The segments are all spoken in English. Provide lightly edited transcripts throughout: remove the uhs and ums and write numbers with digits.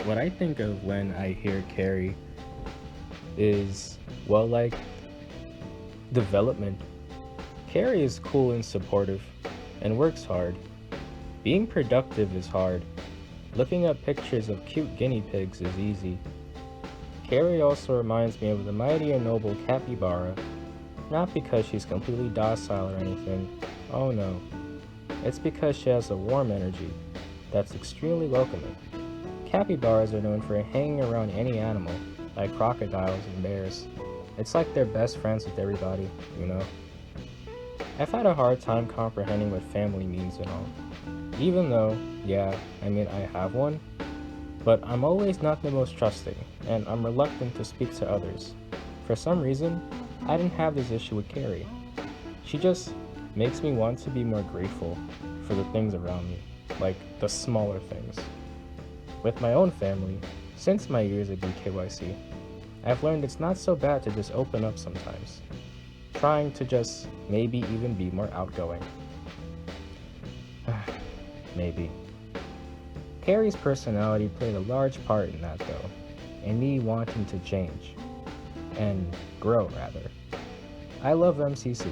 What I think of when I hear Carrie is, well, like, development. Carrie is cool and supportive and works hard. Being productive is hard. Looking at pictures of cute guinea pigs is easy. Carrie also reminds me of the mighty and noble capybara, not because she's completely docile or anything. Oh no. It's because she has a warm energy that's extremely welcoming. Capybaras are known for hanging around any animal, like crocodiles and bears. It's like they're best friends with everybody, you know? I've had a hard time comprehending what family means and all. Even though, yeah, I have one, but I'm always not the most trusting, and I'm reluctant to speak to others. For some reason, I didn't have this issue with Carrie. She just makes me want to be more grateful for the things around me, like the smaller things. With my own family, since my years at BKYC, I've learned it's not so bad to just open up sometimes, trying to just maybe even be more outgoing. Maybe. Carrie's personality played a large part in that though, in me wanting to change, and grow rather. I love MCC,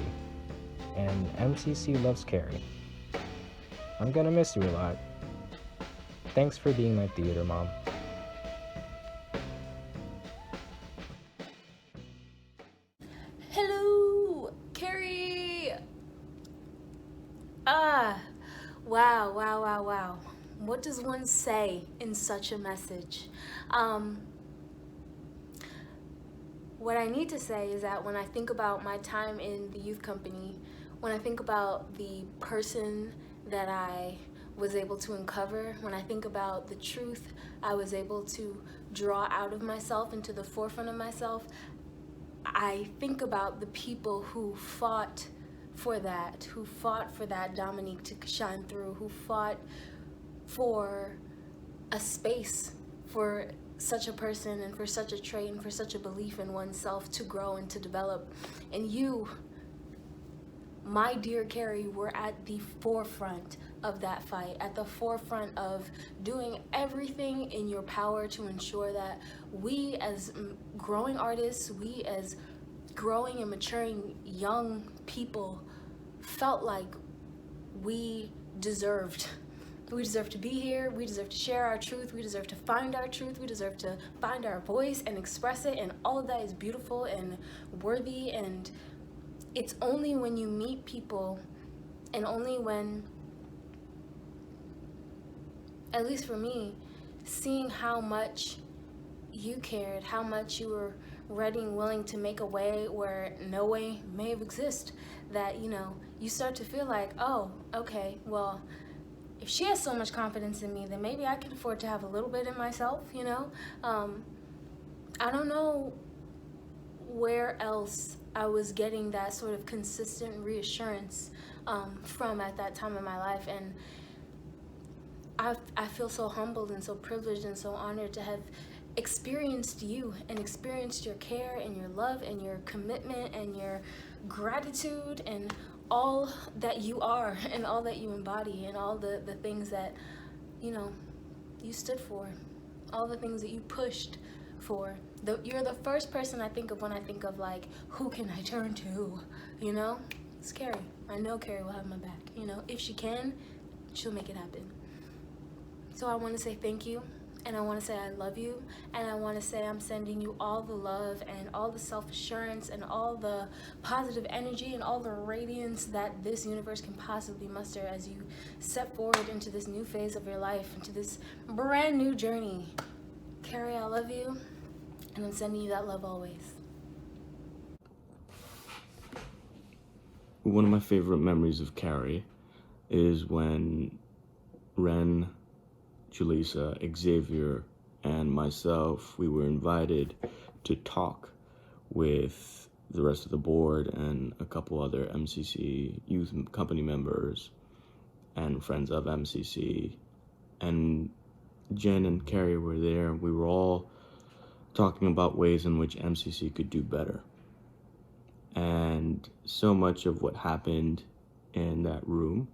and MCC loves Carrie. I'm gonna miss you a lot. Thanks for being my theater mom. Hello, Carrie. Ah, wow, wow, wow, wow. What does one say in such a message? Um, what I need to say is that when I think about my time in the youth company, when I think about the person that I was able to uncover, when I think about the truth I was able to draw out of myself into the forefront of myself, I think about the people who fought for that Dominique to shine through, who fought for a space for such a person and for such a trait and for such a belief in oneself to grow and to develop. And you, my dear Carrie, were at the forefront of that fight, at the forefront of doing everything in your power to ensure that we as growing artists, we as growing and maturing young people felt like we deserved. We deserve to be here. We deserve to share our truth. We deserve to find our truth. We deserve to find our voice and express it. And all of that is beautiful and worthy. And it's only when you meet people and only when, at least for me, seeing how much you cared, how much you were ready and willing to make a way where no way may have existed, that, you start to feel like, oh, okay, well, if she has so much confidence in me, then maybe I can afford to have a little bit in myself, I don't know where else I was getting that sort of consistent reassurance from at that time in my life. And I feel so humbled and so privileged and so honored to have experienced you and experienced your care and your love and your commitment and your gratitude and all that you are and all that you embody and all the things that you stood for, all the things that you pushed for. You're the first person I think of when I think of like, who can I turn to? It's Carrie. I know Carrie will have my back. If she can, she'll make it happen. So I want to say thank you, and I want to say I love you, and I want to say I'm sending you all the love and all the self-assurance and all the positive energy and all the radiance that this universe can possibly muster as you step forward into this new phase of your life, into this brand new journey. Carrie, I love you, and I'm sending you that love always. One of my favorite memories of Carrie is when Ren, Julissa, Xavier, and myself, we were invited to talk with the rest of the board and a couple other MCC youth company members and friends of MCC. And Jen and Carrie were there. We were all talking about ways in which MCC could do better. And so much of what happened in that room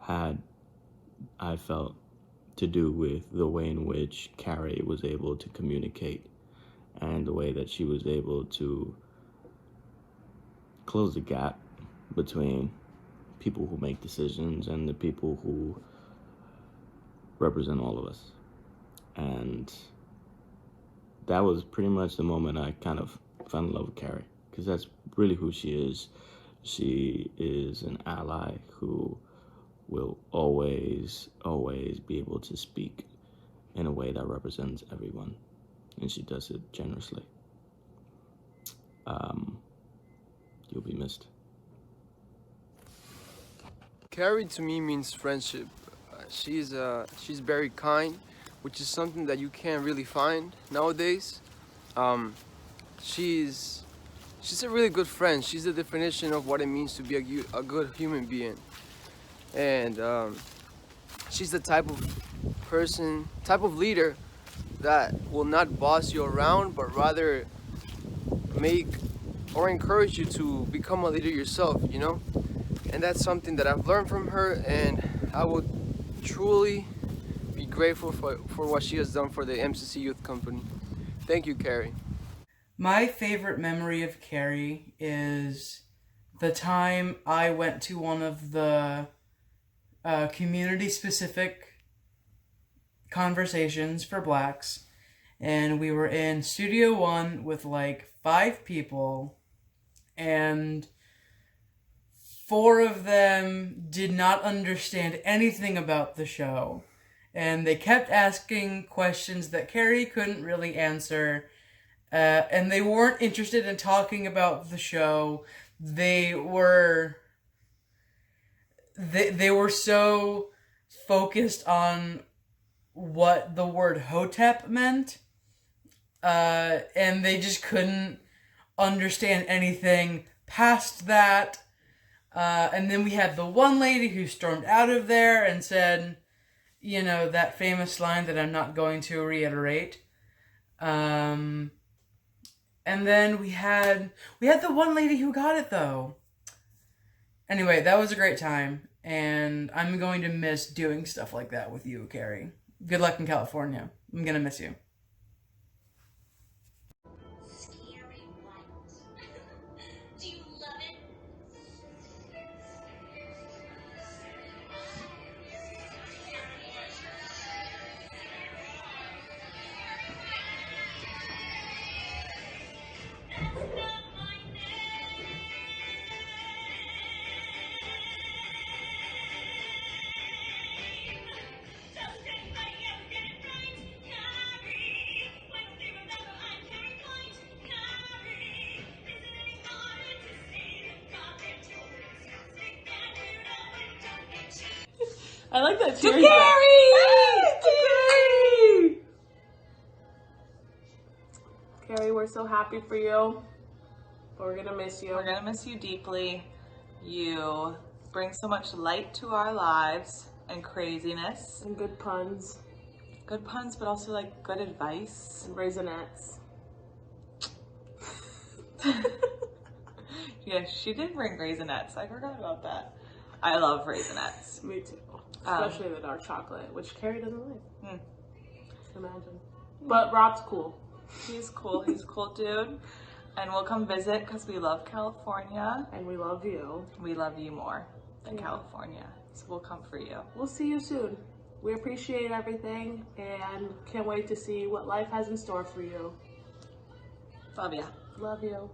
I felt, to do with the way in which Carrie was able to communicate and the way that she was able to close the gap between people who make decisions and the people who represent all of us. And that was pretty much the moment I kind of fell in love with Carrie, because that's really who she is. She is an ally who will always be able to speak in a way that represents everyone, and she does it generously. You'll be missed. Carrie to me means friendship. She's very kind, which is something that you can't really find nowadays. She's a really good friend. She's the definition of what it means to be a good human being. And she's the type of leader that will not boss you around, but rather make or encourage you to become a leader yourself, you know? And that's something that I've learned from her, and I would truly be grateful for what she has done for the MCC Youth Company. Thank you, Carrie. My favorite memory of Carrie is the time I went to one of the community-specific conversations for Blacks, and we were in Studio One with like 5 people, and 4 of them did not understand anything about the show, and they kept asking questions that Carrie couldn't really answer, and they weren't interested in talking about the show. They were so focused on what the word Hotep meant, and they just couldn't understand anything past that. And then we had the one lady who stormed out of there and said, you know, that famous line that I'm not going to reiterate. And then we had the one lady who got it, though. Anyway, that was a great time, and I'm going to miss doing stuff like that with you, Carrie. Good luck in California. I'm gonna miss you. Scary white. Do you love it? I like that too. Carrie, we're so happy for you, but we're gonna miss you. We're gonna miss you deeply. You bring so much light to our lives and craziness. And good puns. Good puns, but also like good advice. And raisinets. Yeah, she did bring raisinets. I forgot about that. I love raisinets. Me too. Especially the dark chocolate, which Carrie doesn't like. Imagine. But Rob's cool. He's cool. He's a cool dude. And we'll come visit because we love California. And we love you. We love you more than California. So we'll come for you. We'll see you soon. We appreciate everything and can't wait to see what life has in store for you. Love ya. Love you.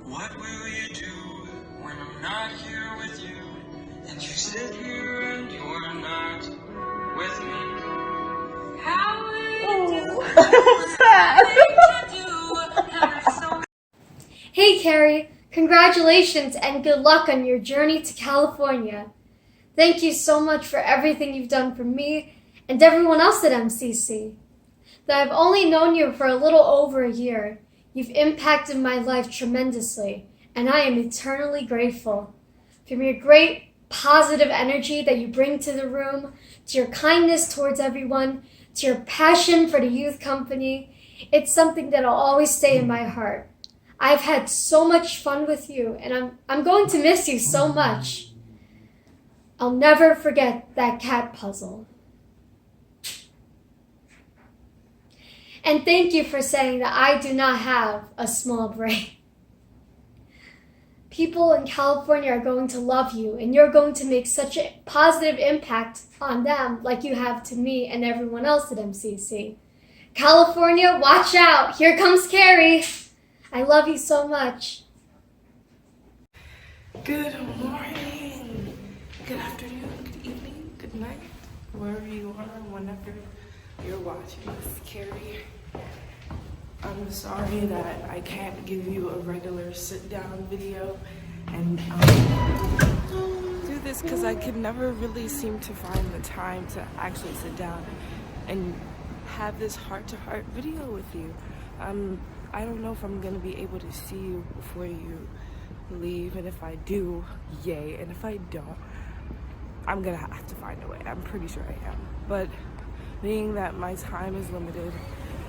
What will you do when I'm not here with you? And you sit here and you're not with me. How will you do? Hey Carrie, congratulations and good luck on your journey to California. Thank you so much for everything you've done for me and everyone else at MCC. Though I've only known you for a little over a year, you've impacted my life tremendously, and I am eternally grateful. From your great positive energy that you bring to the room, to your kindness towards everyone, to your passion for the youth company, it's something that'll always stay in my heart. I've had so much fun with you, and I'm going to miss you so much. I'll never forget that cat puzzle. And thank you for saying that I do not have a small brain. People in California are going to love you, and you're going to make such a positive impact on them like you have to me and everyone else at MCC. California, watch out! Here comes Carrie! I love you so much. Good morning, good afternoon, good evening, good night, wherever you are, whenever you're watching this, Carrie. I'm sorry that I can't give you a regular sit-down video and do this because I could never really seem to find the time to actually sit down and have this heart-to-heart video with you. I don't know if I'm gonna be able to see you before you leave, and if I do, yay, and if I don't, I'm gonna have to find a way. I'm pretty sure I am. But being that my time is limited,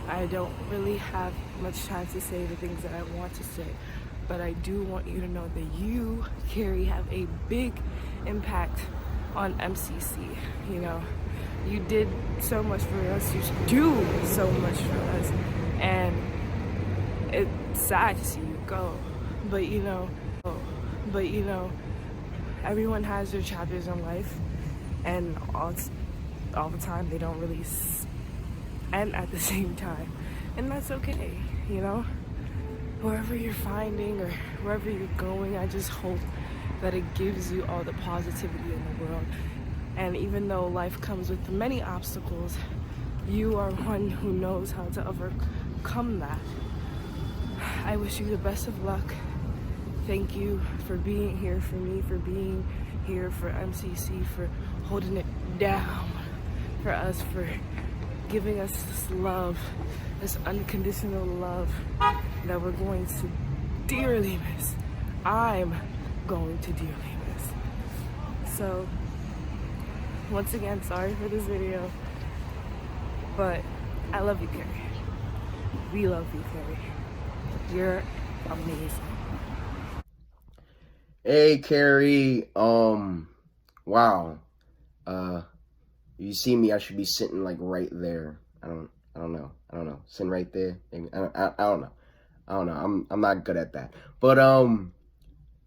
I don't really have much time to say the things that I want to say, but I do want you to know that you, Carrie, have a big impact on MCC. You know, you did so much for us, you do so much for us, and it's sad to see you go, but you know, everyone has their chapters in life, and all the time they don't really end at the same time, and that's okay. You know, wherever you're finding or wherever you're going, I just hope that it gives you all the positivity in the world. And even though life comes with many obstacles, you are one who knows how to overcome that. I wish you the best of luck. Thank you for being here for me, for being here for MCC, for holding it down for us, for giving us this love, this unconditional love that we're going to dearly miss. I'm going to dearly miss. So, once again, sorry for this video, but I love you, Carrie. We love you, Carrie. You're amazing. Hey, Carrie. Wow. You see me, I should be sitting like right there. I don't know. Sitting right there. Maybe. I don't know. I'm not good at that. But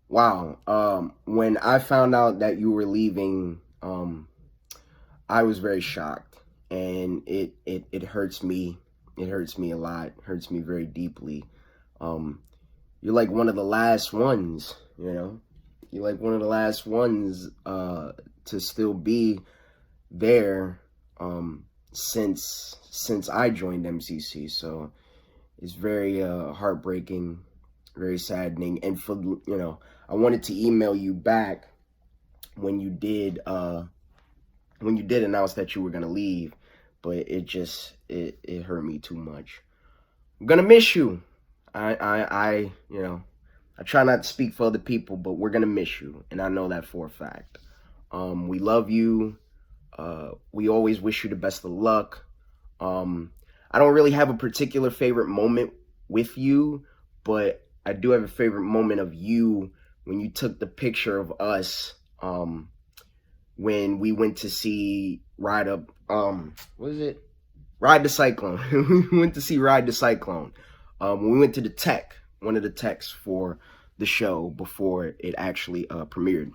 wow. When I found out that you were leaving, I was very shocked, and it hurts me. It hurts me a lot. It hurts me very deeply. You're like one of the last ones, you know. You're like one of the last ones to still be there since I joined MCC. So it's very heartbreaking, very saddening. And for, you know, I wanted to email you back when you did announce that you were gonna leave, but it hurt me too much. I'm gonna miss you. I you know, I try not to speak for other people, but we're gonna miss you, and I know that for a fact. We love you. We always wish you the best of luck. I don't really have a particular favorite moment with you, but I do have a favorite moment of you when you took the picture of us when we went to see Ride the Cyclone. We went to see Ride the Cyclone. When we went to the tech, one of the techs for the show before it actually premiered.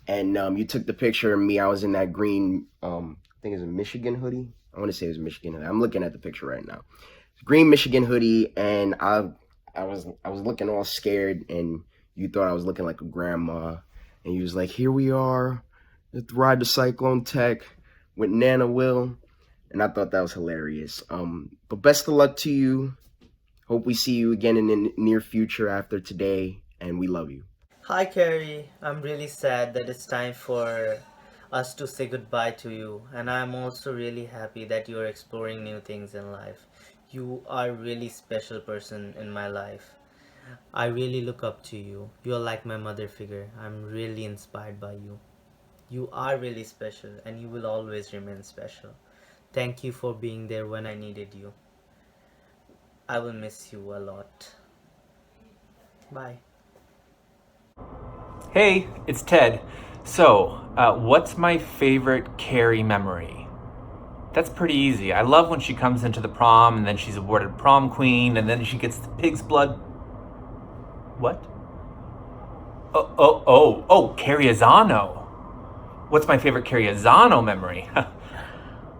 And you took the picture of me. I was in that green, I think it's a Michigan hoodie. I want to say it was Michigan hoodie. I'm looking at the picture right now. Green Michigan hoodie, and I was looking all scared, and you thought I was looking like a grandma. And you was like, here we are at the Ride the Cyclone Tech with Nana Will. And I thought that was hilarious. But best of luck to you. Hope we see you again in the near future after today, and we love you. Hi Carrie, I'm really sad that it's time for us to say goodbye to you, and I'm also really happy that you're exploring new things in life. You are a really special person in my life. I really look up to you. You're like my mother figure. I'm really inspired by you. You are really special and you will always remain special. Thank you for being there when I needed you. I will miss you a lot. Bye. Hey, it's Ted. So, what's my favorite Carrie memory? That's pretty easy. I love when she comes into the prom and then she's awarded prom queen and then she gets the pig's blood. What? Oh, Carrie Azano. What's my favorite Carrie Azano memory?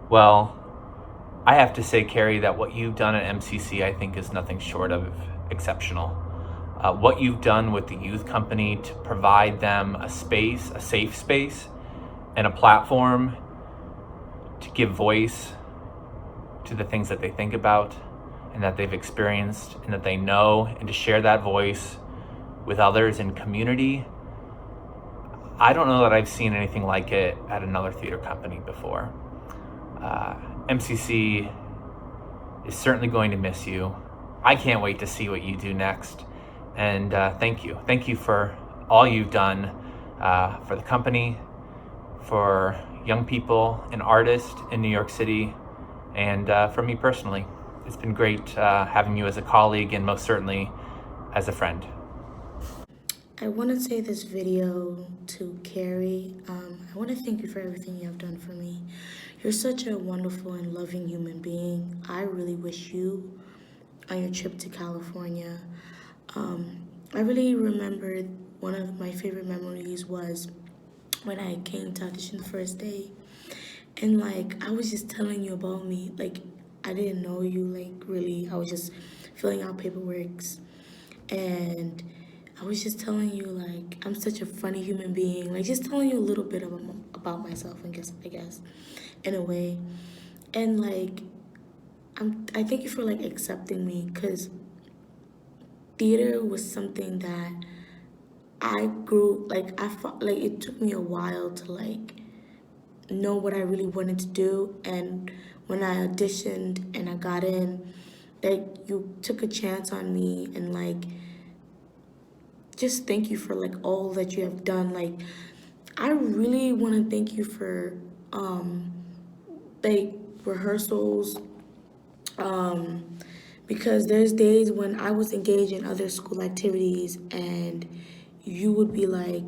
Well, I have to say, Carrie, that what you've done at MCC I think is nothing short of exceptional. What you've done with the youth company to provide them a space, a safe space, and a platform to give voice to the things that they think about and that they've experienced and that they know, and to share that voice with others in community. I don't know that I've seen anything like it at another theater company before. MCC is certainly going to miss you. I can't wait to see what you do next. And thank you. Thank you for all you've done for the company, for young people and artists in New York City, and for me personally. It's been great having you as a colleague and most certainly as a friend. I want to say this video to Carrie. I want to thank you for everything you have done for me. You're such a wonderful and loving human being. I really wish you on your trip to California. I really remember one of my favorite memories was when I came to audition the first day. And like, I was just telling you about me. Like, I didn't know you, like, really. I was just filling out paperworks. And I was just telling you, like, I'm such a funny human being. Like, just telling you a little bit about myself, I guess, in a way. And, like, I thank you for, like, accepting me, because theater was something that I grew, like, it took me a while to, like, know what I really wanted to do. And when I auditioned and I got in, like, you took a chance on me, and, like, just thank you for, like, all that you have done. Like, I really want to thank you for, like, rehearsals, because there's days when I was engaged in other school activities and you would be like,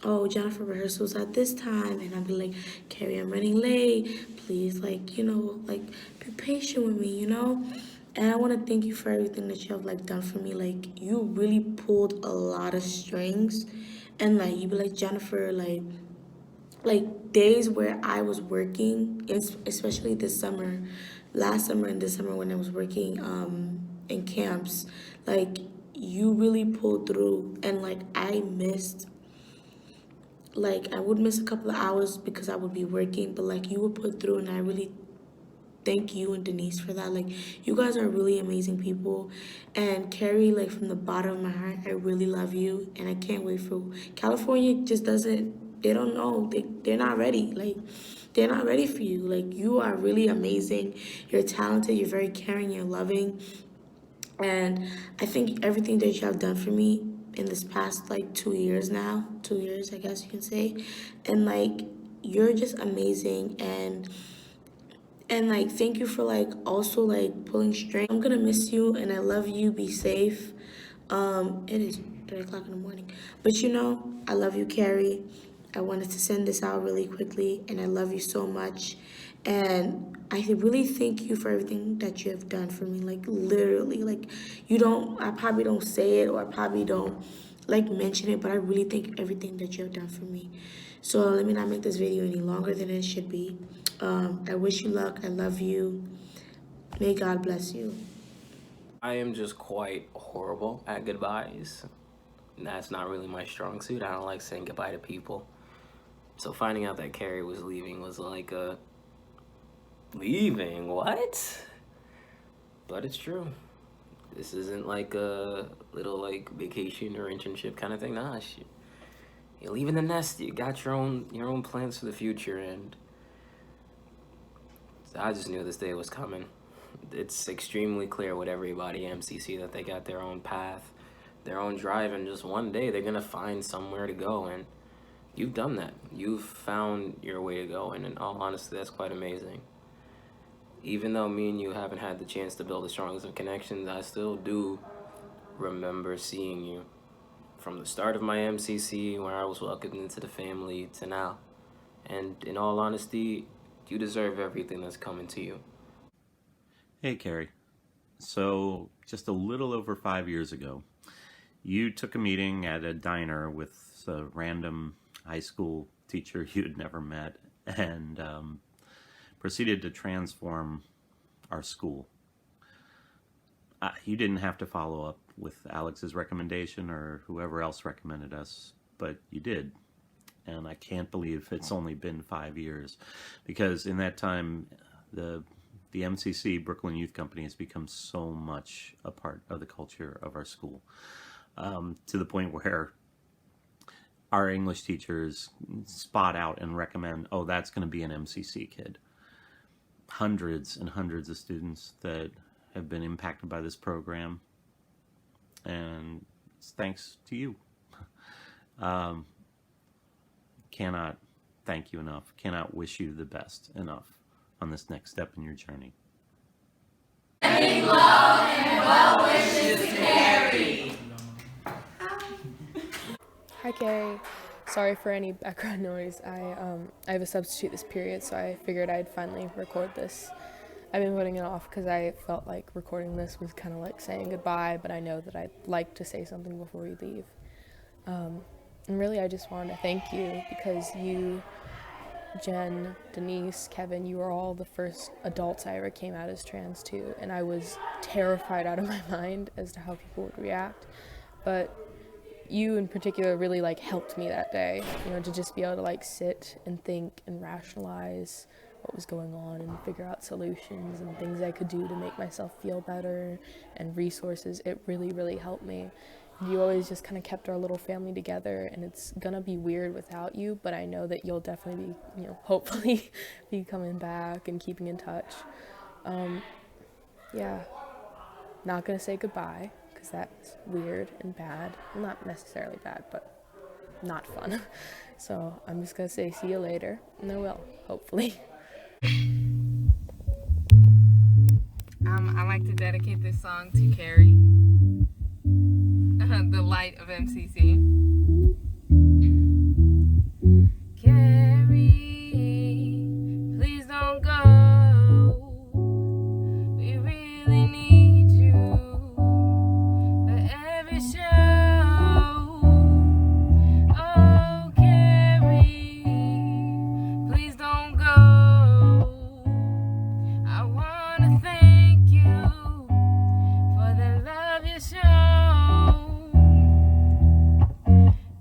oh, Jennifer, rehearsals at this time, and I'd be like, Carrie, I'm running late, please, like, you know, like, be patient with me, you know. And I want to thank you for everything that you have, like, done for me. Like, you really pulled a lot of strings, and, like, you'd be like, Jennifer, like days where I was working, especially this summer, last summer and this summer when I was working in camps, like, you really pulled through. And, like, I would miss a couple of hours because I would be working, but, like, you would put through, and I really thank you and Denise for that. Like, you guys are really amazing people. And Carrie, like, from the bottom of my heart, I really love you, and I can't wait for California. Just doesn't, they don't know, they're not ready. Like, they're not ready for you. Like, you are really amazing, you're talented, you're very caring, you're loving. And I think everything that you have done for me in this past, like, 2 years now, 2 years, I guess you can say, and, like, you're just amazing. And like, thank you for, like, also, like, pulling strength. I'm gonna miss you, and I love you. Be safe. It is 3 o'clock in the morning, but you know, I love you, Carrie. I wanted to send this out really quickly, and I love you so much. And I really thank you for everything that you have done for me. Like, literally, like, I probably don't say it, or I probably don't, like, mention it, but I really thank everything that you have done for me. So let me not make this video any longer than it should be. I wish you luck. I love you. May God bless you. I am just quite horrible at goodbyes. That's not really my strong suit. I don't like saying goodbye to people. So finding out that Carrie was leaving was like leaving? What? But it's true. This isn't like a little, like, vacation or internship kind of thing. Nah, you're leaving the nest. You got your own plans for the future, and I just knew this day was coming. It's extremely clear with everybody at MCC that they got their own path, their own drive, and just one day they're gonna find somewhere to go, and you've done that. You've found your way to go, and in all honesty, that's quite amazing. Even though me and you haven't had the chance to build the strongest of connections, I still do remember seeing you from the start of my MCC, where I was welcomed into the family, to now. And in all honesty, you deserve everything that's coming to you. Hey, Carrie. So, just a little over 5 years ago, you took a meeting at a diner with a random high school teacher you'd never met and proceeded to transform our school. You didn't have to follow up with Alex's recommendation or whoever else recommended us, but you did. And I can't believe it's only been 5 years, because in that time, the MCC, Brooklyn Youth Company, has become so much a part of the culture of our school, to the point where our English teachers spot out and recommend, oh, that's going to be an MCC kid. Hundreds and hundreds of students that have been impacted by this program, and it's thanks to you. Cannot thank you enough, cannot wish you the best enough on this next step in your journey. Sending love and well wishes to Carrie. Hi, Carrie. Sorry for any background noise. I have a substitute this period, so I figured I'd finally record this. I've been putting it off because I felt like recording this was kind of like saying goodbye, but I know that I'd like to say something before we leave. And really, I just wanted to thank you, because you, Jen, Denise, Kevin, you were all the first adults I ever came out as trans to, and I was terrified out of my mind as to how people would react. But you in particular really like helped me that day, you know, to just be able to like sit and think and rationalize what was going on and figure out solutions and things I could do to make myself feel better, and resources. It really, really helped me. You always just kind of kept our little family together, and it's gonna be weird without you, but I know that you'll definitely be, you know, hopefully be coming back and keeping in touch. Yeah, not gonna say goodbye, because that's weird and bad. Well, not necessarily bad, but not fun. So I'm just gonna say see you later, and I will, hopefully. I like to dedicate this song to Carrie, the light of MCC. Carrie, please don't go. We really need you for every show. Oh, Carrie, please don't go. I wanna thank you for the love you show.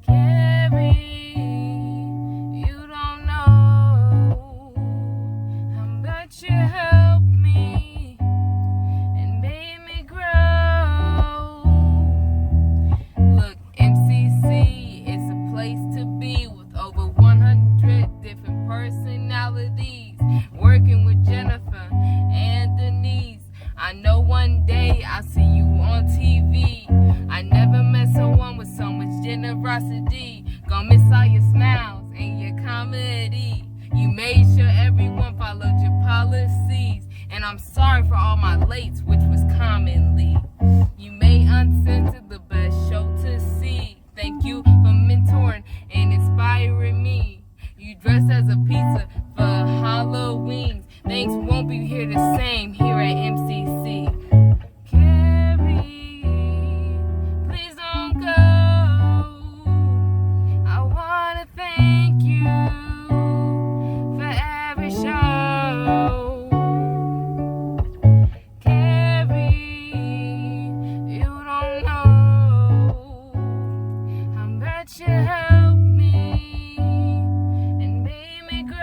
Carrie, you don't know how much you helped me and made me grow. Look, MCC is a place to be with over 100 different personalities. Working with Jennifer and Denise, I know one day I'll see you on TV. I never met someone with so much generosity. Gonna miss all your smiles and your comedy. You made sure everyone followed your policies. And I'm sorry for all my lates, which was commonly. You made Uncensored the best show to see. Thank you for mentoring and inspiring me. You dressed as a pizza for Halloween. Things won't be here the same here at MCC. Carrie, please don't go. I wanna thank you for every show. Carrie, you don't know how much you helped me and made me grow.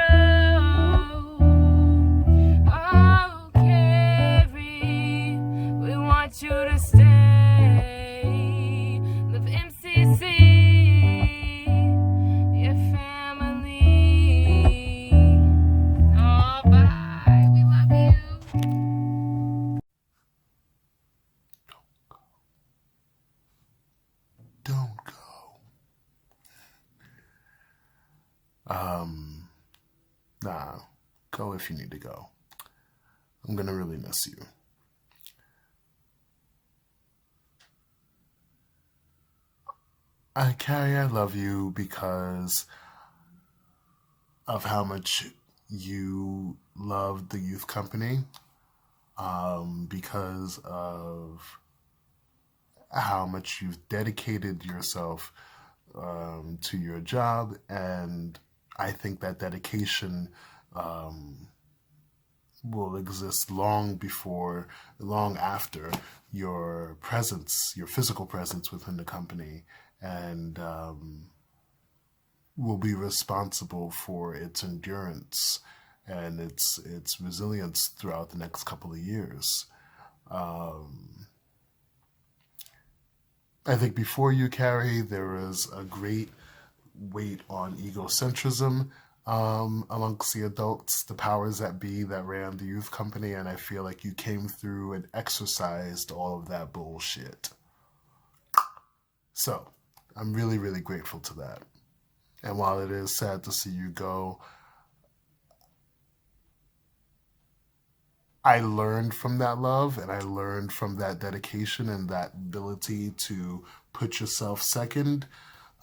Oh, Carrie, we want you to stay. Love MCC Nah, go if you need to go. I'm gonna really miss you. Carrie, I love you because of how much you love the youth company, because of how much you've dedicated yourself to your job, and I think that dedication will exist long after your presence, your physical presence within the company, and will be responsible for its endurance and its resilience throughout the next couple of years. I think before you, Carrie, there was a great weight on egocentrism amongst the adults, the powers that be that ran the youth company, and I feel like you came through and exercised all of that bullshit. So, I'm really, really grateful to that. And while it is sad to see you go, I learned from that love, and I learned from that dedication and that ability to put yourself second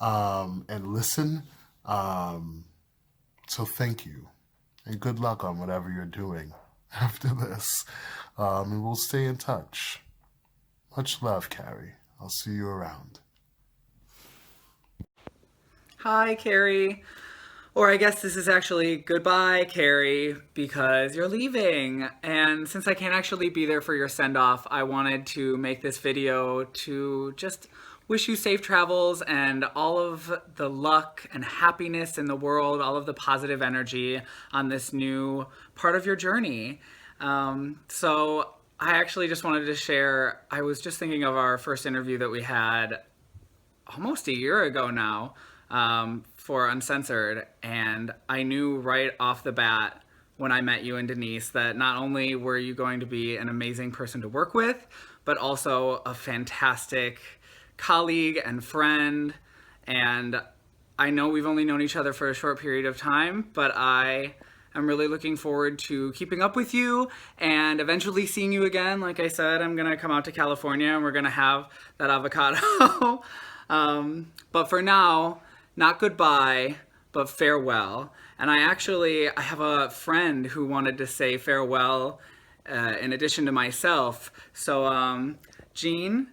and listen. So thank you, and good luck on whatever you're doing after this. And we'll stay in touch. Much love, Carrie. I'll see you around. Hi, Carrie. Or I guess this is actually goodbye, Carrie, because you're leaving. And since I can't actually be there for your send-off, I wanted to make this video to just wish you safe travels and all of the luck and happiness in the world, all of the positive energy on this new part of your journey. So I actually just wanted to share, I was just thinking of our first interview that we had almost a year ago now, for Uncensored, and I knew right off the bat when I met you and Denise that not only were you going to be an amazing person to work with, but also a fantastic colleague and friend. And I know we've only known each other for a short period of time, but I am really looking forward to keeping up with you and eventually seeing you again. Like I said, I'm gonna come out to California and we're gonna have that avocado. But for now, not goodbye, but farewell. And I have a friend who wanted to say farewell in addition to myself. So, Jean?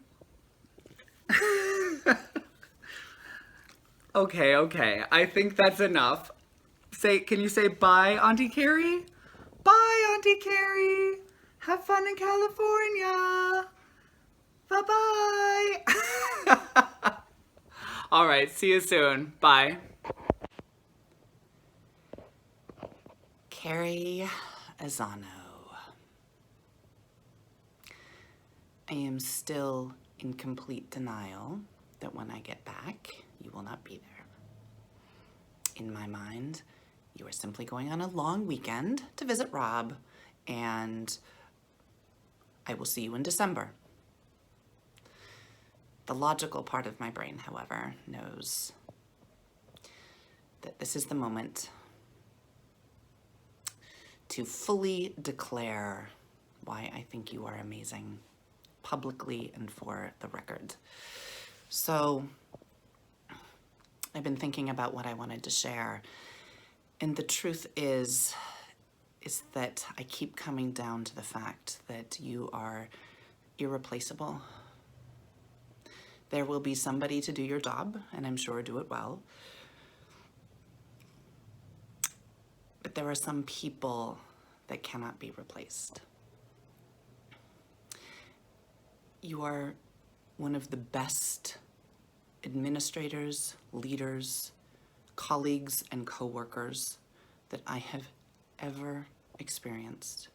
Okay. I think that's enough. Can you say bye, Auntie Carrie? Bye, Auntie Carrie. Have fun in California. Bye-bye. All right, see you soon. Bye. Carrie Azano. I am still in complete denial that when I get back, you will not be there. In my mind, you are simply going on a long weekend to visit Rob, and I will see you in December. The logical part of my brain, however, knows that this is the moment to fully declare why I think you are amazing, publicly and for the record. So I've been thinking about what I wanted to share, and the truth is that I keep coming down to the fact that you are irreplaceable. There will be somebody to do your job, and I'm sure do it well. But there are some people that cannot be replaced. You are one of the best administrators, leaders, colleagues, and coworkers that I have ever experienced.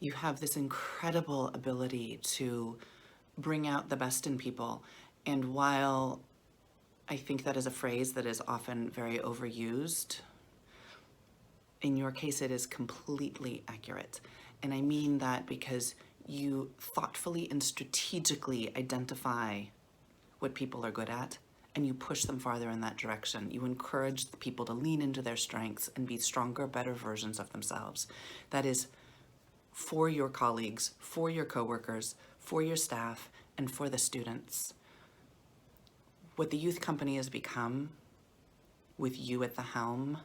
You have this incredible ability to bring out the best in people. And while I think that is a phrase that is often very overused, in your case it is completely accurate. And I mean that because you thoughtfully and strategically identify what people are good at and you push them farther in that direction. You encourage the people to lean into their strengths and be stronger, better versions of themselves. That is for your colleagues, for your coworkers, for your staff, and for the students. What the youth company has become, with you at the helm,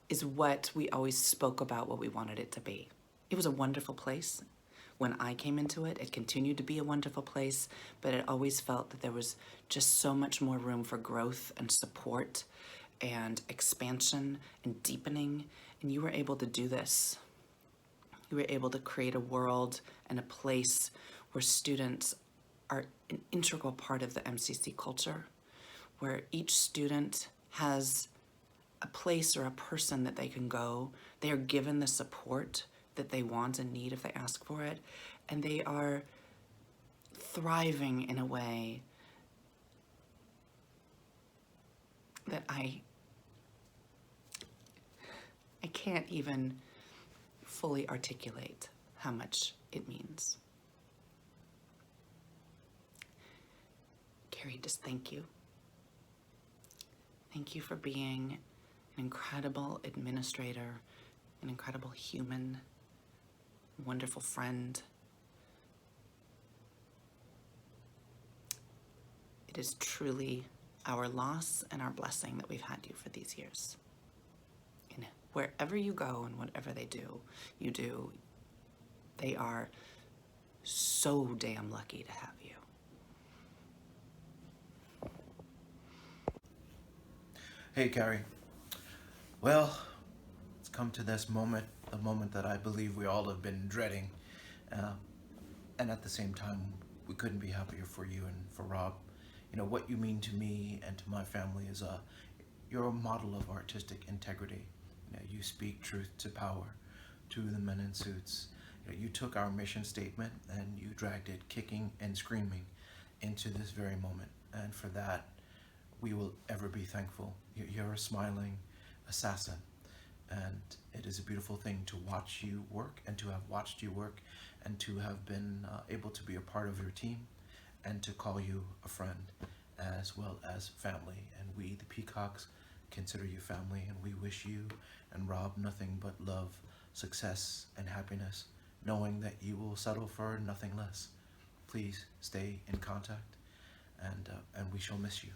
is what we always spoke about what we wanted it to be. It was a wonderful place. When I came into it, it continued to be a wonderful place, but it always felt that there was just so much more room for growth and support and expansion and deepening, and you were able to do this. You were able to create a world and a place where students are an integral part of the MCC culture, where each student has a place or a person that they can go. They are given the support that they want and need if they ask for it, and they are thriving in a way that I can't even fully articulate how much it means. Carrie, just thank you. Thank you for being an incredible administrator, an incredible human, wonderful friend. It is truly our loss and our blessing that we've had you for these years. And wherever you go and whatever you do, they are so damn lucky to have you. Hey, Carrie. Well, it's come to this moment, the moment that I believe we all have been dreading. And at the same time, we couldn't be happier for you and for Rob. You know, what you mean to me and to my family is you're a model of artistic integrity. You know, you speak truth to power, to the men in suits. You know, you took our mission statement and you dragged it kicking and screaming into this very moment. And for that, we will ever be thankful. You're a smiling assassin, and it is a beautiful thing to watch you work and to have watched you work and to have been able to be a part of your team and to call you a friend as well as family. And we, the Peacocks, consider you family, and we wish you and Rob nothing but love, success, and happiness, knowing that you will settle for nothing less. Please stay in contact, and we shall miss you.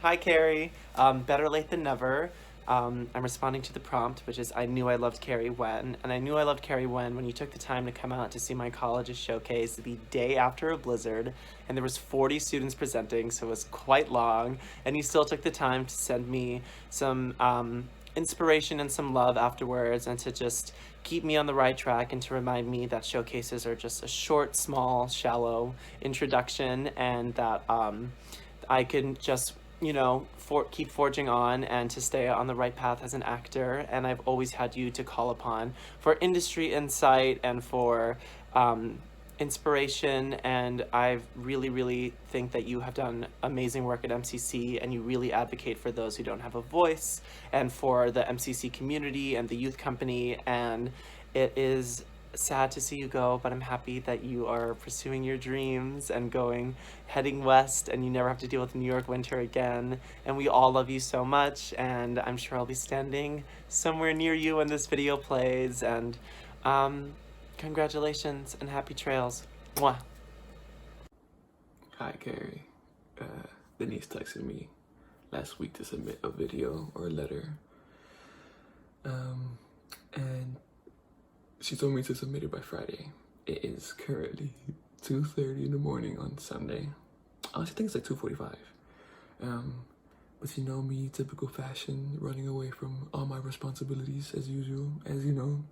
Hi, Carrie. Better late than never. I'm responding to the prompt, which is I knew I loved Carrie when. And I knew I loved Carrie when you took the time to come out to see my college's showcase the day after a blizzard. And there was 40 students presenting, so it was quite long. And you still took the time to send me some inspiration and some love afterwards, and to just keep me on the right track and to remind me that showcases are just a short, small, shallow introduction, and that I can just keep forging on and to stay on the right path as an actor. And I've always had you to call upon for industry insight and for inspiration. And I really, really think that you have done amazing work at MCC, and you really advocate for those who don't have a voice and for the MCC community and the youth company. And it is sad to see you go, but I'm happy that you are pursuing your dreams and heading west, and you never have to deal with New York winter again. And we all love you so much, and I'm sure I'll be standing somewhere near you when this video plays. And congratulations and happy trails. Mwah. Hi, Carrie. Denise texted me last week to submit a video or a letter. And she told me to submit it by Friday. It is currently 2:30 in the morning on Sunday. I think it's like 2:45. But you know me, typical fashion, running away from all my responsibilities as usual, as you know.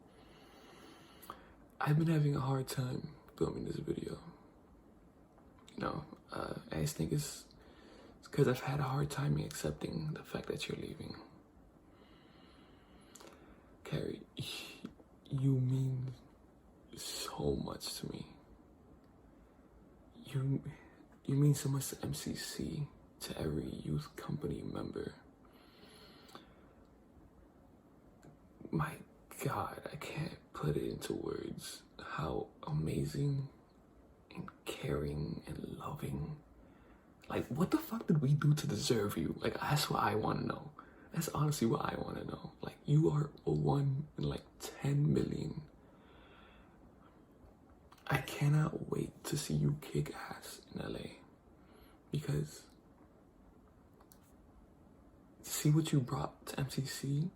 I've been having a hard time filming this video. I just think it's because I've had a hard time accepting the fact that you're leaving. Carrie, you mean so much to me. You mean so much to MCC, to every youth company member. My God, I can't put it into words how amazing and caring and loving. Like, what the fuck did we do to deserve you? Like, that's what I want to know. That's honestly what I want to know. Like, you are a 1 in like 10 million. I cannot wait to see you kick ass in LA, because see what you brought to MCC.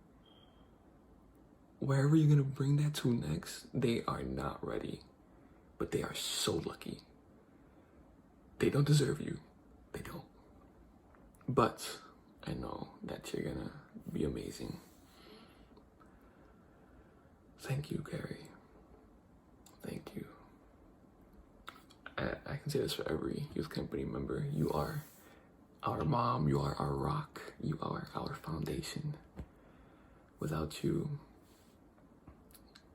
Wherever you're gonna bring that to next, they are not ready, but they are so lucky. They don't deserve you. They don't. But I know that you're gonna be amazing. Thank you, Carrie. Thank you. I can say this for every youth company member. You are our mom. You are our rock. You are our foundation. Without you,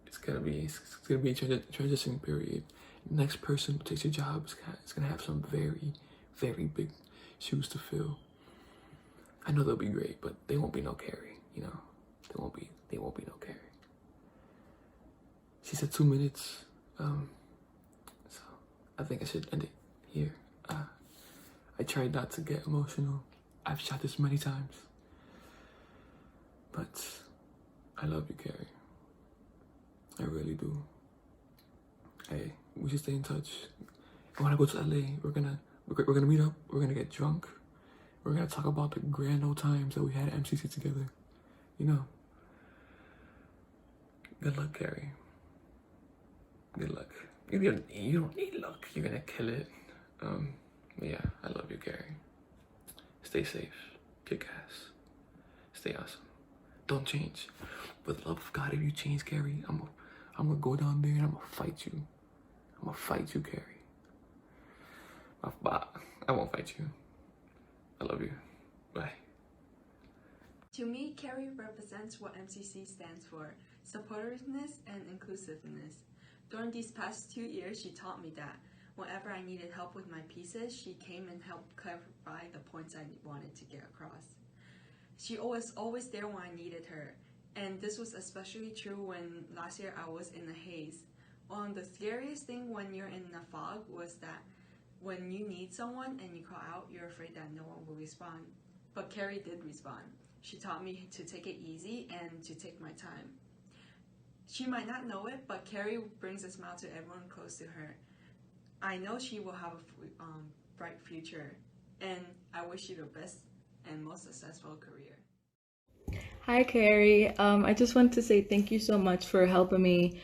it's gonna be a transition period. Next person who takes your job is gonna have some very, very big shoes to fill. I know they'll be great, but they won't be no Carrie. You know, they won't be no Carrie. She said 2 minutes. So I think I should end it here. I tried not to get emotional. I've shot this many times, but I love you, Carrie. I really do. Hey, we should stay in touch. When I go to LA, we're gonna meet up. We're gonna get drunk. We're gonna talk about the grand old times that we had at MCC together. You know. Good luck, Carrie. Good luck. You don't need luck. You're gonna kill it. But yeah, I love you, Carrie. Stay safe. Kick ass. Stay awesome. Don't change. For the love of God, if you change, Carrie, I'm gonna go down there and I'm gonna fight you. I'm gonna fight you, Carrie. I won't fight you. I love you. Bye. To me, Carrie represents what MCC stands for: supportiveness and inclusiveness. During these past 2 years, she taught me that whenever I needed help with my pieces, she came and helped clarify the points I wanted to get across. She was always there when I needed her, and this was especially true when last year I was in a haze. The scariest thing when you're in a fog was that when you need someone and you call out, you're afraid that no one will respond. But Carrie did respond. She taught me to take it easy and to take my time. She might not know it, but Carrie brings a smile to everyone close to her. I know she will have a bright future, and I wish you the best and most successful career. Hi, Carrie. I just want to say thank you so much for helping me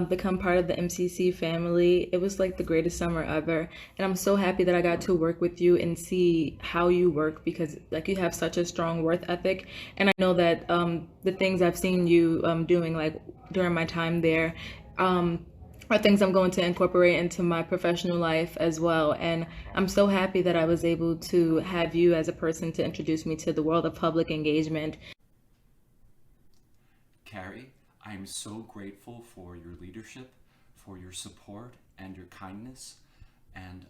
become part of the MCC family. It was like the greatest summer ever, and I'm so happy that I got to work with you and see how you work, because like you have such a strong work ethic, and I know that the things I've seen you doing like during my time there are things I'm going to incorporate into my professional life as well. And I'm so happy that I was able to have you as a person to introduce me to the world of public engagement. Carrie, I'm so grateful for your leadership, for your support and your kindness, and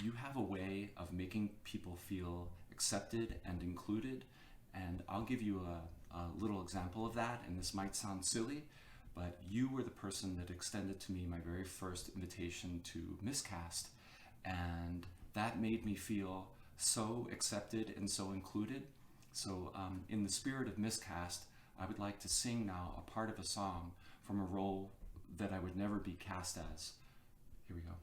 you have a way of making people feel accepted and included, and I'll give you a little example of that, and this might sound silly, but you were the person that extended to me my very first invitation to miscast, and that made me feel so accepted and so included. So in the spirit of miscast, I would like to sing now a part of a song from a role that I would never be cast as. Here we go.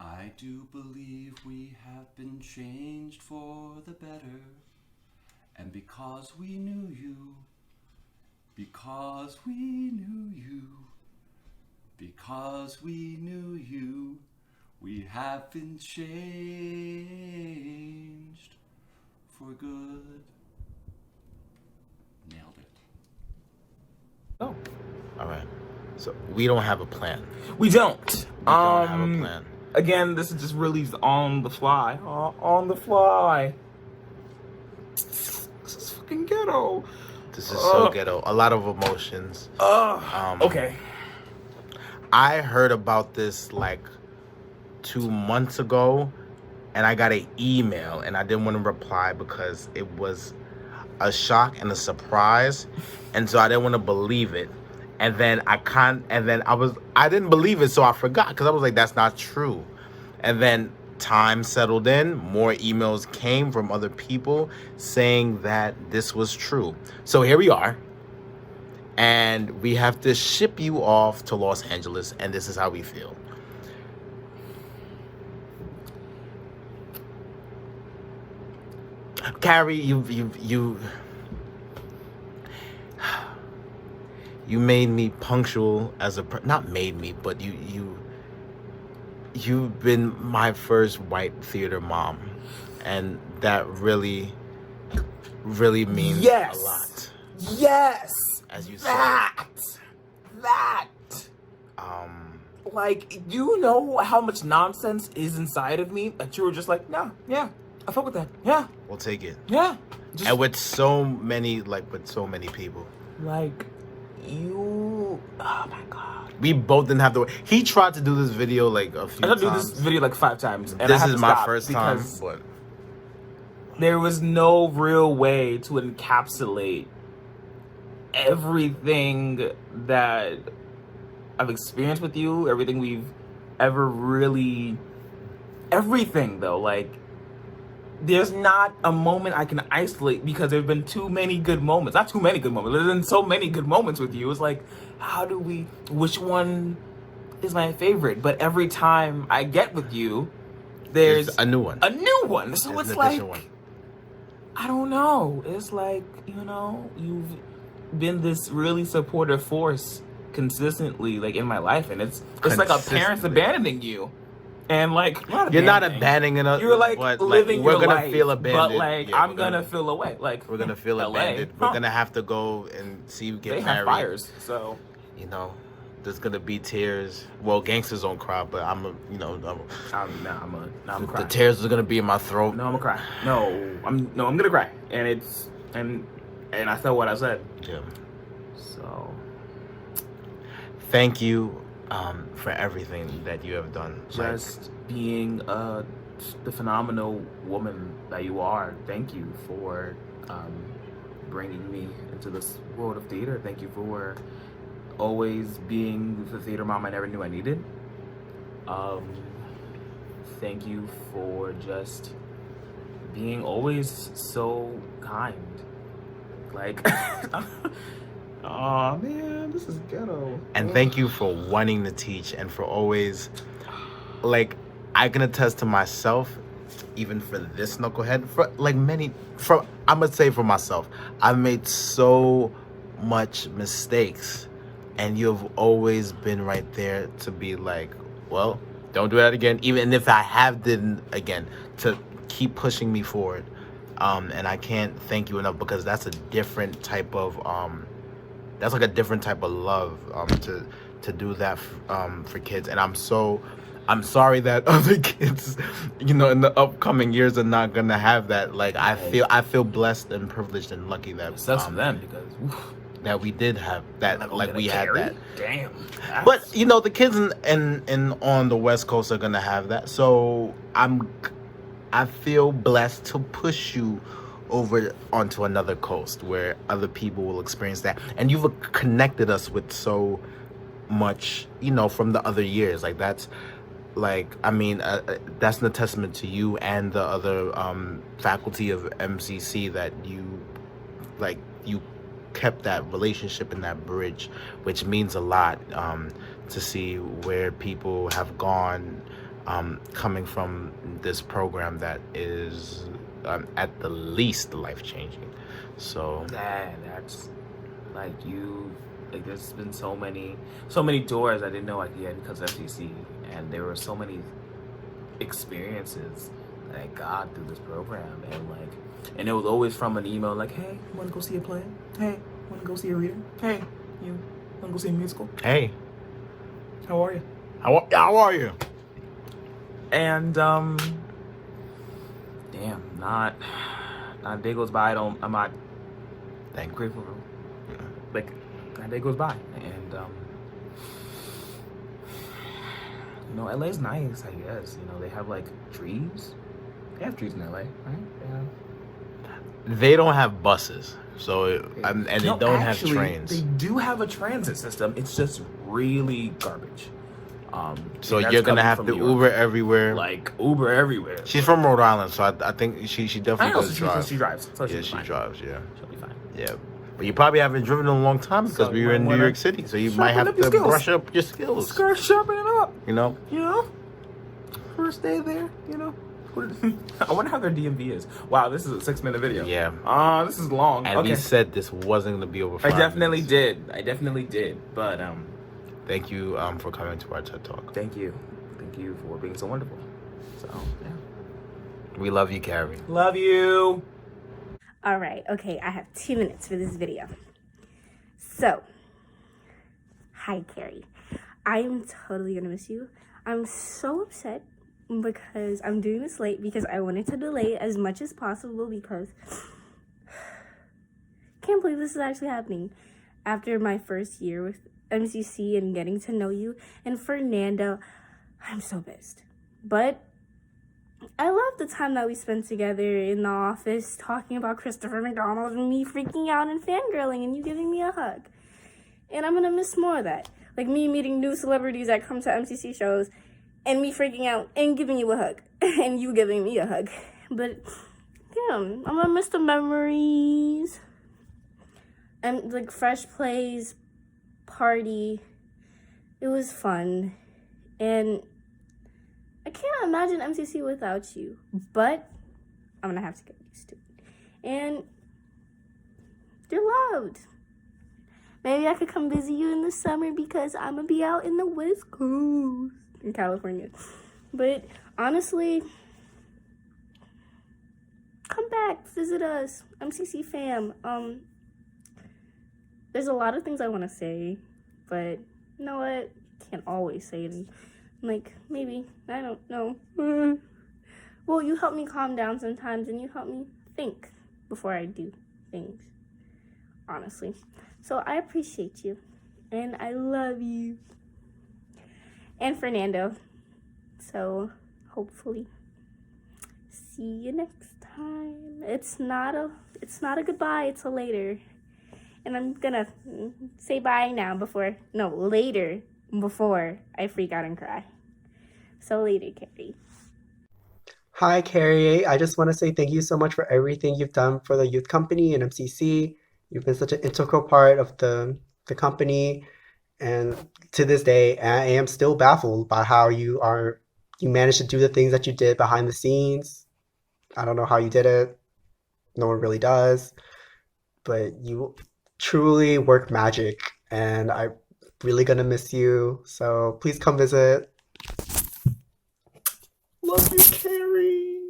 I do believe we have been changed for the better, and because we knew you, because we knew you, because we knew you, we have been changed for good. Nailed it. Oh. All right. So we don't have a plan. We don't. We don't have a plan. Again, this is just released on the fly. On the fly. This is fucking ghetto. This is so ghetto. A lot of emotions. Okay. I heard about this like 2 months ago, and I got an email, and I didn't want to reply because it was a shock and a surprise, and so I didn't want to believe it. And then I didn't believe it, so I forgot because I was like, that's not true. And then time settled in, more emails came from other people saying that this was true. So here we are, and we have to ship you off to Los Angeles, and this is how we feel. Carrie, you made me punctual as not made me, but you've been my first white theater mom, and that really means a lot. Yes. As you that. Like, you know how much nonsense is inside of me that you were just like, no, yeah, I fuck with that. Yeah. We'll take it. Yeah. And with so many people. Like, you, oh my God. We both didn't have He tried to do this video like a few times. I tried to do this video like 5 times. And this I had is to my stop first time, because but there was no real way to encapsulate everything that I've experienced with you, everything we've ever really, everything though, like, there's not a moment I can isolate because there've been too many good moments. Not too many good moments, there's been so many good moments with you. It's like, which one is my favorite? But every time I get with you, there's a new one. So it's like, I don't know. It's like, you know, you've been this really supportive force consistently, like, in my life, and it's like a parent's abandoning you, and like, you're not abandoning us. You're like living we're your gonna life, feel abandoned. but like, Yeah, I'm gonna feel away. Like, we're gonna feel LA. abandoned. We're gonna have to go and see you get They married. have fires, so you know, there's gonna be tears. Well, gangsters don't cry, but I'm gonna cry. The tears are gonna be in my throat. No, I'm gonna cry. No, I'm gonna cry, and I felt what I said. Yeah. So, thank you for everything that you have done. Just being the phenomenal woman that you are. Thank you for bringing me into this world of theater. Thank you for always being the theater mom I never knew I needed. Thank you for just being always so kind. Like, oh man, this is ghetto. And thank you for wanting to teach and for always, like, I can attest to myself, even for this knucklehead, I'm gonna say for myself, I've made so much mistakes, and you've always been right there to be like, well, don't do that again. Even if I have did again, to keep pushing me forward. And I can't thank you enough, because that's a different type of that's like a different type of love to do that for kids. And I'm sorry that other kids, you know, in the upcoming years are not gonna have that. Like, I feel blessed and privileged and lucky that sucks for them, because that we did have that, like we had that. Damn. But you know, the kids in on the West Coast are gonna have that. So I feel blessed to push you over onto another coast where other people will experience that. And you've connected us with so much, you know, from the other years. Like, that's like, I mean, that's a testament to you and the other faculty of MCC that you kept that relationship and that bridge, which means a lot to see where people have gone coming from this program that is at the least life-changing. So that's like, there's been so many doors I didn't know I could get because of FCC, and there were so many experiences that I got through this program, and it was always from an email like, hey, you want to go see a play? Hey, want to go see a reader? Hey, you want to go see a musical? Hey, how are you? How are you? And damn, not a day goes by I'm not grateful for, like, not a day goes by, and you know, LA's nice, I guess. You know, they have like trees. They have trees in LA, right? Yeah. they don't have buses, so and they No, don't actually, have trains. they do have a transit system. It's just really garbage. So and that's you're gonna coming have from to New York. Uber everywhere. Like Uber everywhere. She's from Rhode Island, so I think she definitely I know, does so drive. she drives. So yeah, she's she fine. drives. Yeah, She'll be fine. yeah. But you probably haven't driven in a long time because So we you were might in New wanna York City, so you might sharpen have up your to skills. brush up your skills. Start sharpening up. You know. You know, first day there. You know. I wonder how their DMV is. Wow, this is a 6-minute video. Yeah. This is long. And okay. we said this wasn't gonna be over 5 I definitely minutes. did. I definitely did. But thank you for coming to our TED Talk. Thank you. Thank you for being so wonderful. So yeah. We love you, Carrie. Love you. All right, okay, I have 2 minutes for this video. So, hi Carrie. I am totally gonna miss you. I'm so upset because I'm doing this late because I wanted to delay as much as possible because can't believe this is actually happening after my first year with MCC and getting to know you. And Fernando, I'm so pissed. But I love the time that we spent together in the office talking about Christopher McDonald and me freaking out and fangirling and you giving me a hug. And I'm gonna miss more of that. Like me meeting new celebrities that come to MCC shows and me freaking out and giving you a hug and you giving me a hug. But yeah, I'm gonna miss the memories and like Fresh Plays party. It was fun. And I can't imagine MCC without you, but I'm gonna have to get used to it. And you're loved. Maybe I could come visit you in the summer because I'm gonna be out in the West Coast in California. But honestly, come back, visit us, MCC fam. There's a lot of things I want to say, but you know what? Can't always say it. Like, maybe, I don't know. Well, you help me calm down sometimes and you help me think before I do things, honestly. So I appreciate you and I love you. And Fernando. So hopefully see you next time. It's not a goodbye, it's a later. And I'm gonna say bye now later before I freak out and cry. So later, Carrie. Hi, Carrie. I just want to say thank you so much for everything you've done for the youth company and MCC. You've been such an integral part of the company. And to this day, I am still baffled by how you managed to do the things that you did behind the scenes. I don't know how you did it. No one really does. But you truly work magic. And I'm really gonna miss you. So please come visit. Love you, Carrie.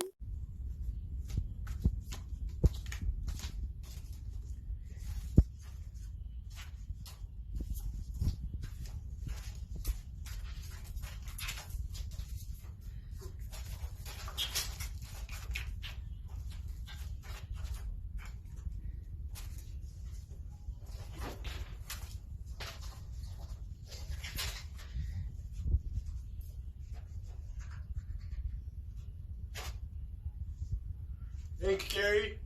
Thank you, Carrie.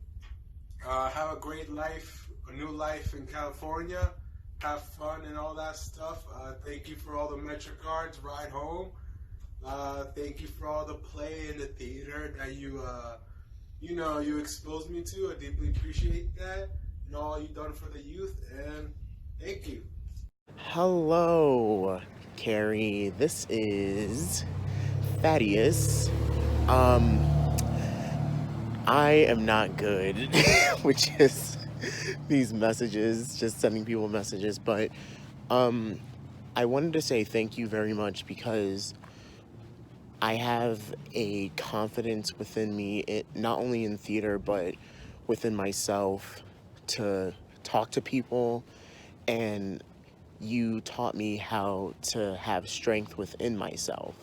Have a great life, a new life in California. Have fun and all that stuff. Thank you for all the Metro cards, ride home. Thank you for all the play in the theater that you exposed me to. I deeply appreciate that and all you've done for the youth. And thank you. Hello, Carrie. This is Thaddeus. I am not good with just these messages, just sending people messages, but I wanted to say thank you very much because I have a confidence within me, not only in theater, but within myself to talk to people, and you taught me how to have strength within myself.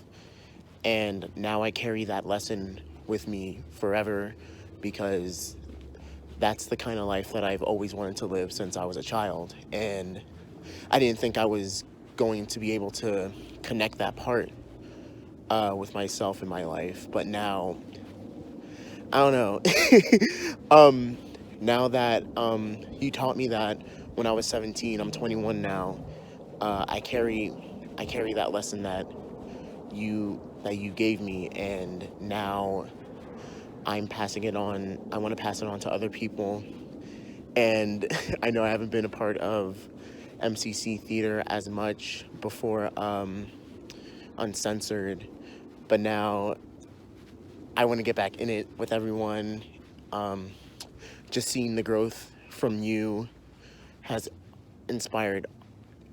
And now I carry that lesson with me forever because that's the kind of life that I've always wanted to live since I was a child. And I didn't think I was going to be able to connect that part with myself in my life. But now, I don't know. now that you taught me that when I was 17, I'm 21 now. I carry that lesson that you gave me, and now I'm passing it on. I want to pass it on to other people. And I know I haven't been a part of MCC theater as much before, Uncensored, but now I want to get back in it with everyone. Just seeing the growth from you has inspired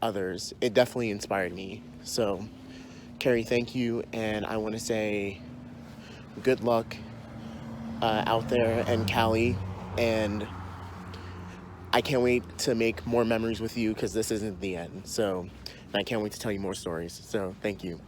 others. It definitely inspired me. So, Carrie, thank you, and I want to say good luck out there in Cali, and I can't wait to make more memories with you because this isn't the end. So, and I can't wait to tell you more stories. So, thank you.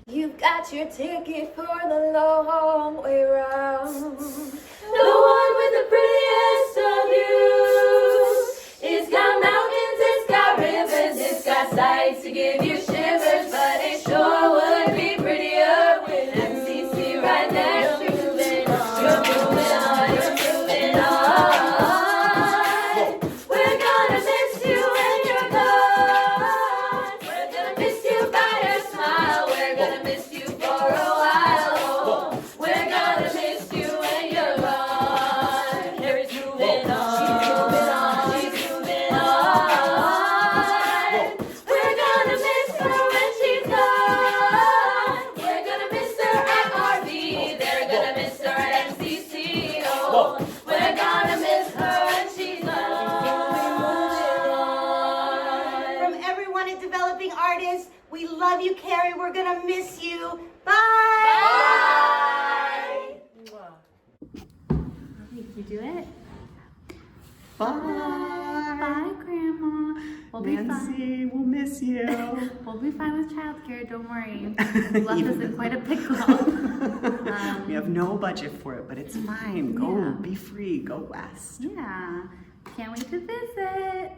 You've got your ticket for the long way round. The one with the prettiest of views. It's got mountains, it's got rivers, it's got sights to give you shivers, but it sure would be prettier with MCC right next to you. You're moving on, you're moving on. We're gonna miss you when you're gone. We're gonna miss you by your smile. We're gonna miss you for a while. We're gonna miss you when you're gone. Carrie's moving on. She's moving on. She's moving on. We're gonna miss her when she's gone. We're gonna miss her at RV. They're gonna miss her at MCC. Oh, we're gonna miss her when she's gone. From everyone at Developing Artists, we love you, Carrie. We're gonna miss you. Bye. Did you do it? Bye, Grandma. We'll be Nancy, fine. we'll miss you. We'll be fine with childcare, don't worry. You left us in quite a pickle. We have no budget for it, but it's fine. Go, be free, go west. Yeah. Can't wait to visit.